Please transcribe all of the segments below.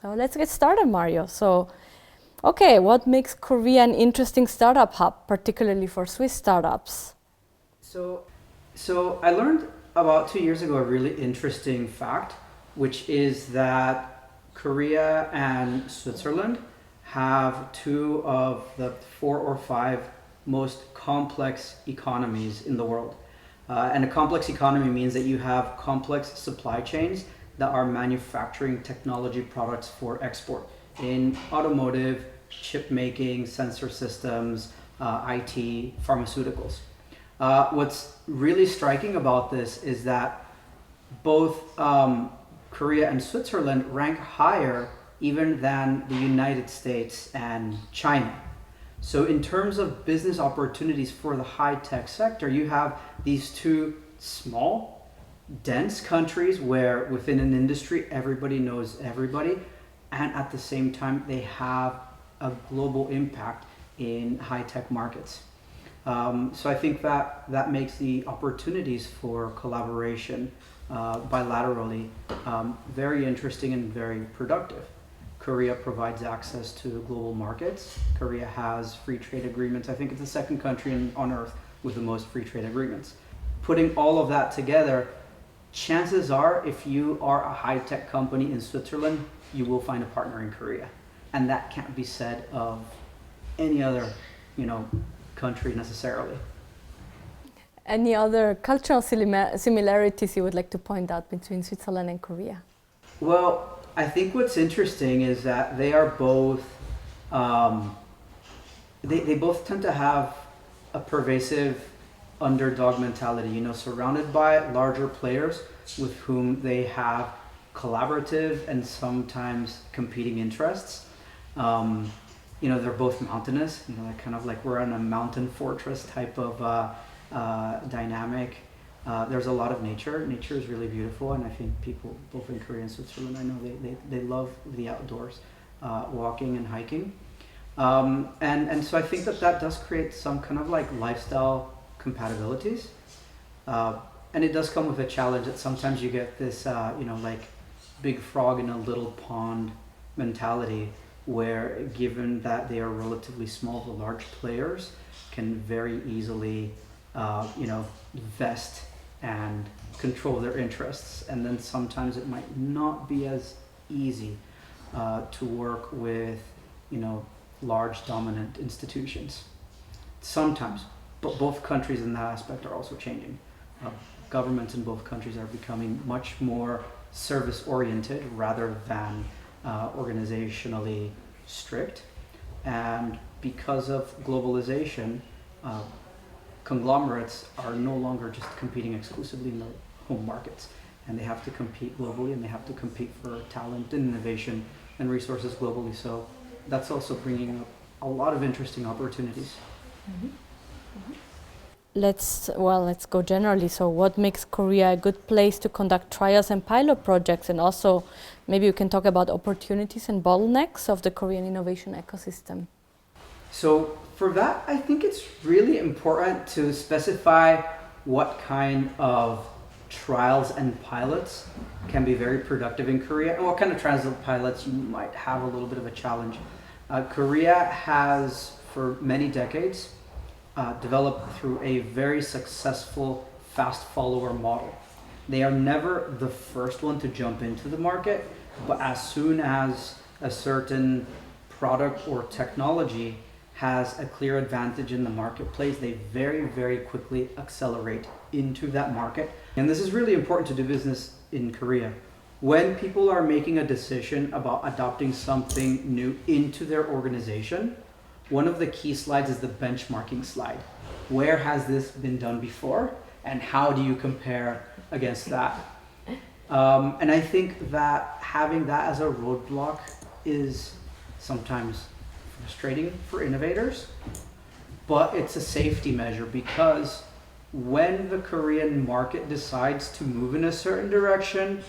So let's get started, Mario. So, okay, what makes Korea an interesting startup hub, particularly for Swiss startups? So, so I learned about 2 years ago a really interesting fact, which is that Korea and Switzerland have two of the four or five most complex economies in the world. And a complex economy means that you have complex supply chains that are manufacturing technology products for export in automotive, chip making, sensor systems, IT, pharmaceuticals. What's really striking about this is that both Korea and Switzerland rank higher even than the United States and China. So, in terms of business opportunities for the high tech sector, you have these two small, dense countries where within an industry everybody knows everybody, and at the same time, they have a global impact in high tech markets. So I think that that makes the opportunities for collaboration bilaterally very interesting and very productive. Korea provides access to global markets. Korea has free trade agreements. I think it's the second country on earth with the most free trade agreements. Putting all of that together, chances are if you are a high tech company in Switzerland, you will find a partner in Korea. And that can't be said of any other, you know, country necessarily. Any other cultural similarities you would like to point out between Switzerland and Korea? Well, I think what's interesting is that they are both, um, they both tend to have a pervasive underdog mentality, you know, surrounded by larger players with whom they have collaborative and sometimes competing interests. Um, they're both mountainous, like kind of like we're in a mountain fortress type of dynamic. There's a lot of nature. Nature is really beautiful, and I think people both in Korea and Switzerland, I know they love the outdoors, walking and hiking. And so I think that that does create some kind of like lifestyle compatibilities. And it does come with a challenge that sometimes you get this, like big frog in a little pond mentality where given that they are relatively small, the large players can very easily, vest and control their interests. And then sometimes it might not be as easy to work with, large dominant institutions. Sometimes, but both countries in that aspect are also changing. Uh, Governments in both countries are becoming much more service oriented rather than organizationally strict. And because of globalization, uh, conglomerates are no longer just competing exclusively in the home markets, and they have to compete globally, and they have to compete for talent and innovation and resources globally. So that's also bringing up a lot of interesting opportunities. Mm-hmm. Mm-hmm. Let's go generally. So what makes Korea a good place to conduct trials and pilot projects, and also maybe you can talk about opportunities and bottlenecks of the Korean innovation ecosystem. So for that, I think it's really important to specify what kind of trials and pilots can be very productive in Korea, and what kind of trials and pilots you might have a little bit of a challenge. Korea has, for many decades, developed through a very successful fast follower model. They are never the first one to jump into the market, but as soon as a certain product or technology has a clear advantage in the marketplace, they very, very quickly accelerate into that market. And this is really important to do business in Korea. When people are making a decision about adopting something new into their organization, one of the key slides is the benchmarking slide. Where has this been done before, and how do you compare against that? And I think that having that as a roadblock is sometimes frustrating for innovators, but it's a safety measure, because when the Korean market decides to move in a certain direction,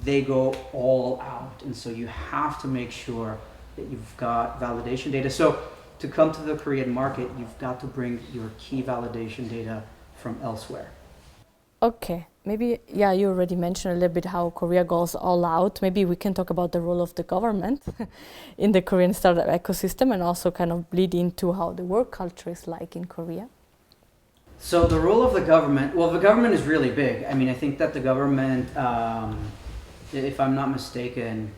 they go all out. And so you have to make sure that you've got validation data. So to come to the Korean market, you've got to bring your key validation data from elsewhere. Okay, maybe, yeah, you already mentioned a little bit how Korea goes all out. Maybe we can talk about the role of the government in the Korean startup ecosystem and also kind of bleed into how the work culture is like in Korea. So the role of the government, well, the government is really big. I mean, I think that the government, if I'm not mistaken,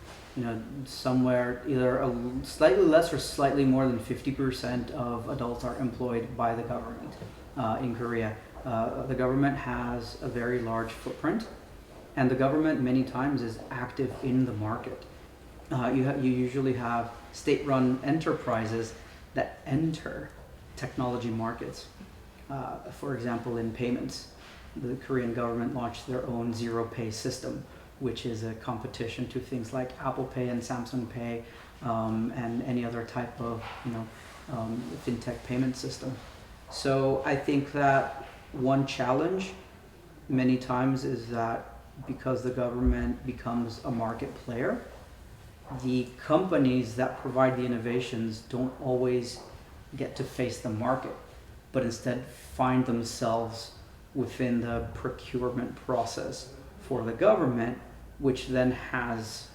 somewhere either slightly less or slightly more than 50% of adults are employed by the government in Korea. The government has a very large footprint, and the government many times is active in the market. You usually have state-run enterprises that enter technology markets. For example, in payments, the Korean government launched their own zero pay system, which is a competition to things like Apple Pay and Samsung Pay, and any other type of fintech payment system. So I think that one challenge many times is that because the government becomes a market player, the companies that provide the innovations don't always get to face the market, but instead find themselves within the procurement process for the government, which then has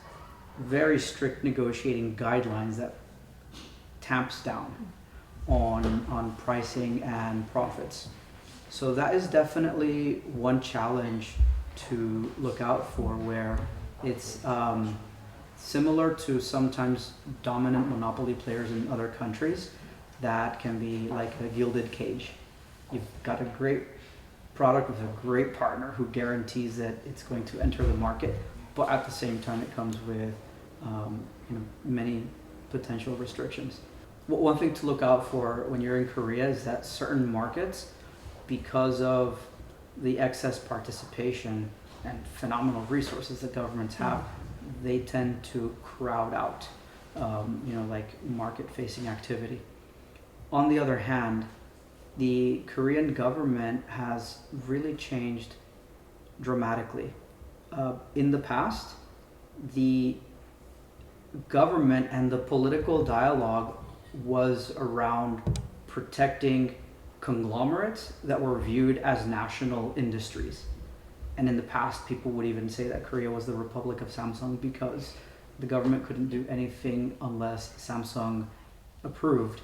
very strict negotiating guidelines that tamps down on pricing and profits. So that is definitely one challenge to look out for, where it's similar to sometimes dominant monopoly players in other countries that can be like a gilded cage. You've got a great product with a great partner who guarantees that it's going to enter the market, but at the same time it comes with many potential restrictions. One thing to look out for when you're in Korea is that certain markets, because of the excess participation and phenomenal resources that governments have, they tend to crowd out like market-facing activity. On the other hand, the Korean government has really changed dramatically. In the past, the government and the political dialogue was around protecting conglomerates that were viewed as national industries. And in the past, people would even say that Korea was the Republic of Samsung because the government couldn't do anything unless Samsung approved.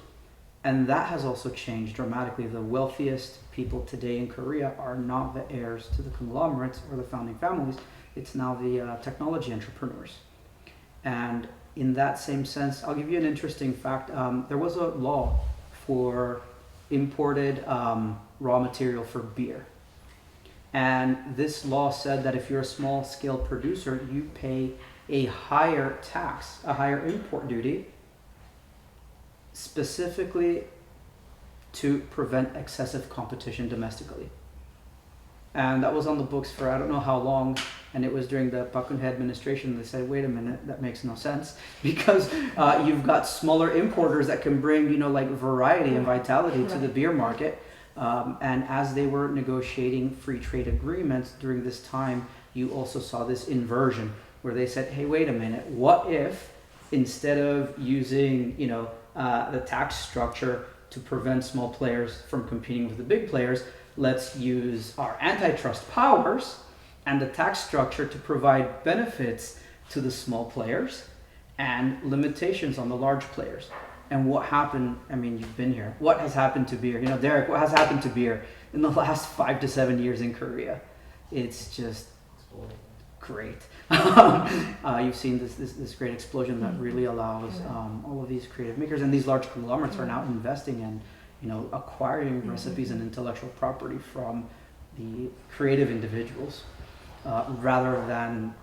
And that has also changed dramatically. The wealthiest people today in Korea are not the heirs to the conglomerates or the founding families. It's now the technology entrepreneurs. And in that same sense, I'll give you an interesting fact. There was a law for imported raw material for beer. And this law said that if you're a small scale producer, you pay a higher tax, a higher import duty, specifically to prevent excessive competition domestically. And that was on the books for I don't know how long, and it was during the Park Geun-hye administration. They said, wait a minute, that makes no sense, because you've got smaller importers that can bring variety and vitality to the beer market. And as they were negotiating free trade agreements during this time, you also saw this inversion where they said, hey, wait a minute, what if instead of using the tax structure to prevent small players from competing with the big players, let's use our antitrust powers and the tax structure to provide benefits to the small players and limitations on the large players. And what happened, I mean, you've been here. What has happened to beer? Derek, what has happened to beer in the last 5 to 7 years in Korea? It's just great. You've seen this great explosion that really allows all of these creative makers, and these large conglomerates are now investing in acquiring recipes and intellectual property from the creative individuals rather than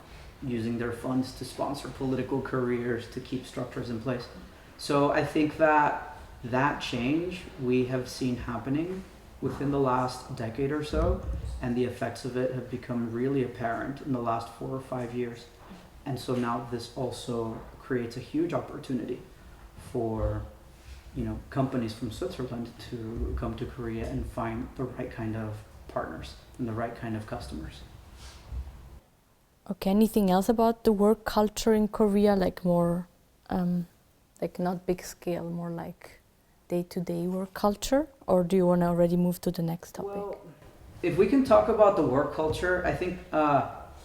using their funds to sponsor political careers to keep structures in place. So I think that change we have seen happening within the last decade or so, and the effects of it have become really apparent in the last 4 or 5 years. And so now this also creates a huge opportunity for companies from Switzerland to come to Korea and find the right kind of partners and the right kind of customers. Okay, anything else about the work culture in Korea, like more, not big scale, more like day-to-day work culture? Or do you want to already move to the next topic? Well, If we can talk about the work culture, I think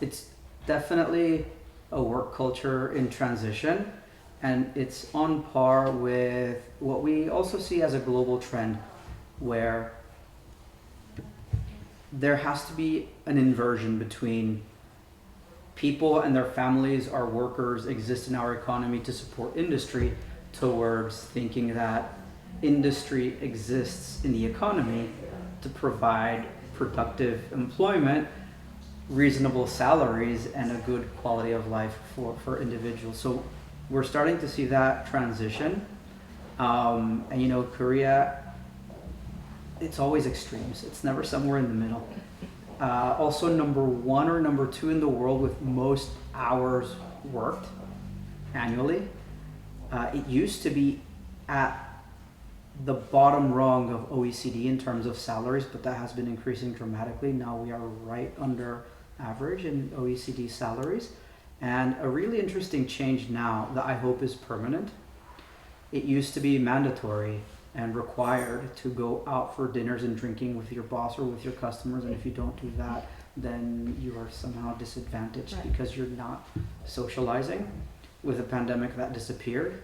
it's definitely a work culture in transition, and it's on par with what we also see as a global trend, where there has to be an inversion between people and their families, our workers, exist in our economy to support industry, towards thinking that industry exists in the economy to provide productive employment, reasonable salaries, and a good quality of life for individuals. So we're starting to see that transition. And you know, Korea, it's always extremes. It's never somewhere in the middle. Also number one or number two in the world with most hours worked annually. It used to be at the bottom rung of OECD in terms of salaries, but that has been increasing dramatically. Now we are right under average in OECD salaries. And a really interesting change now that I hope is permanent. It used to be mandatory and required to go out for dinners and drinking with your boss or with your customers, and if you don't do that, then you are somehow disadvantaged, right, because you're not socializing. With the pandemic, that disappeared,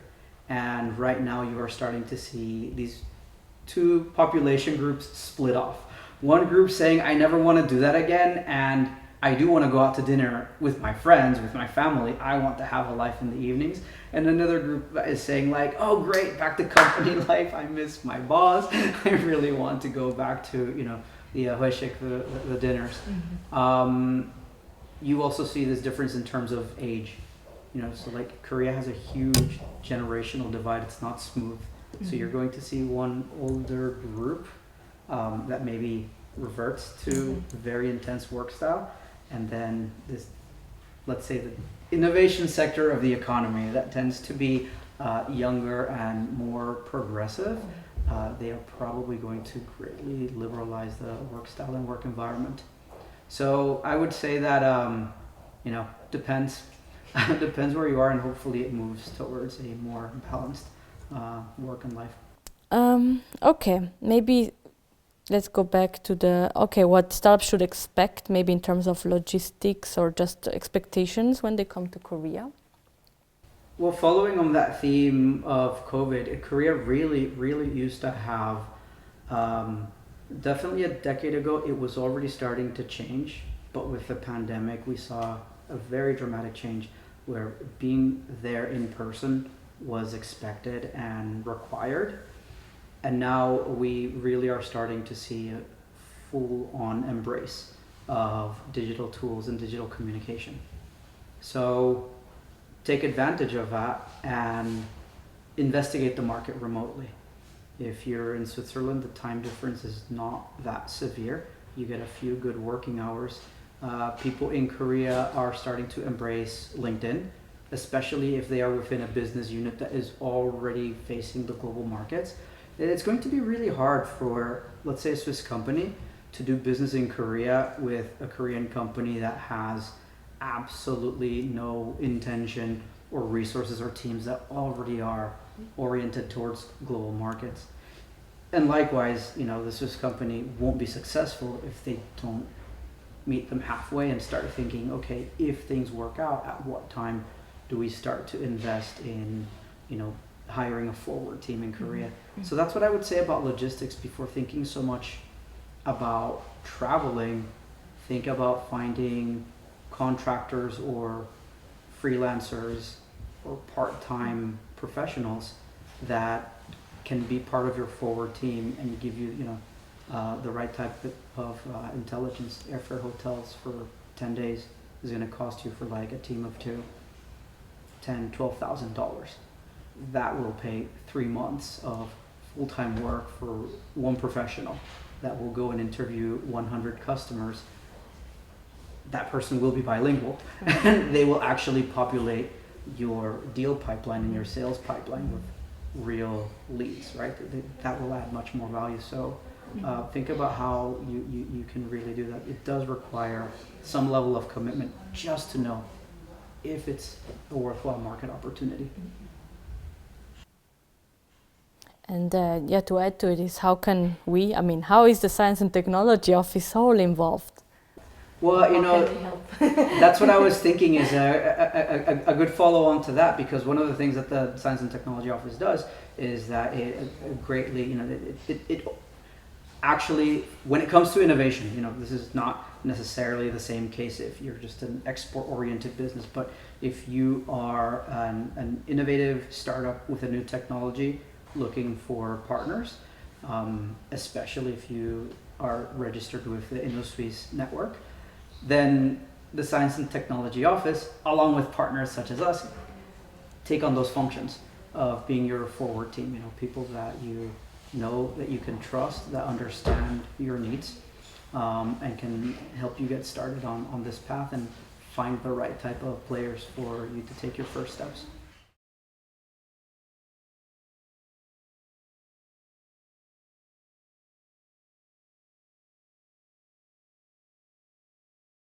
and right now you are starting to see these two population groups split off. One group saying, I never want to do that again, and I do want to go out to dinner with my friends, with my family. I want to have a life in the evenings. And another group is saying like, oh great, back to company life. I miss my boss. I really want to go back to, you know, the hoeshik, the dinners. Mm-hmm. You also see this difference in terms of age. You know, so like Korea has a huge generational divide. It's not smooth. Mm-hmm. So you're going to see one older group that maybe reverts to mm-hmm. very intense work style. And then this, let's say the innovation sector of the economy that tends to be younger and more progressive, they are probably going to greatly liberalize the work style and work environment. So I would say that, you know, depends where you are, and hopefully it moves towards a more balanced work and life. Okay, maybe let's go back to what startups should expect, maybe in terms of logistics or just expectations when they come to Korea. Well, following on that theme of COVID, Korea really used to have, definitely a decade ago, it was already starting to change. But with the pandemic, we saw a very dramatic change where being there in person was expected and required. And now we really are starting to see a full-on embrace of digital tools and digital communication. So take advantage of that and investigate the market remotely. If you're in Switzerland, the time difference is not that severe. You get a few good working hours. People in Korea are starting to embrace LinkedIn, especially if they are within a business unit that is already facing the global markets. It's going to be really hard for, let's say, a Swiss company to do business in Korea with a Korean company that has absolutely no intention or resources or teams that already are oriented towards global markets. And likewise, you know, the Swiss company won't be successful if they don't meet them halfway and start thinking, okay, if things work out, at what time do we start to invest in, you know, hiring a forward team in Korea? Mm-hmm. So that's what I would say about logistics. Before thinking so much about traveling, think about finding contractors or freelancers or part-time professionals that can be part of your forward team and give you, you know, the right type of intelligence. Airfare hotels for 10 days is going to cost you, for like a team of two, $10,000-$12,000. That will pay 3 months of full-time work for one professional that will go and interview 100 customers. That person will be bilingual, and they will actually populate your deal pipeline and your sales pipeline with real leads, right? That will add much more value. So think about how you can really do that. It does require some level of commitment just to know if it's a worthwhile market opportunity. And yeah, to add to it is how can we, I mean, how is the Science and Technology Office Seoul involved? Well, you How know, can we help? that's what I was thinking is a good follow-on to that, because one of the things that the Science and Technology Office does is that it greatly, you know, it actually, when it comes to innovation, you know, this is not necessarily the same case if you're just an export-oriented business, but if you are an innovative startup with a new technology looking for partners, especially if you are registered with the InnoSuisse network, then the Science and Technology Office, along with partners such as us, take on those functions of being your forward team, you know, people that you know that you can trust, that understand your needs, and can help you get started on this path and find the right type of players for you to take your first steps.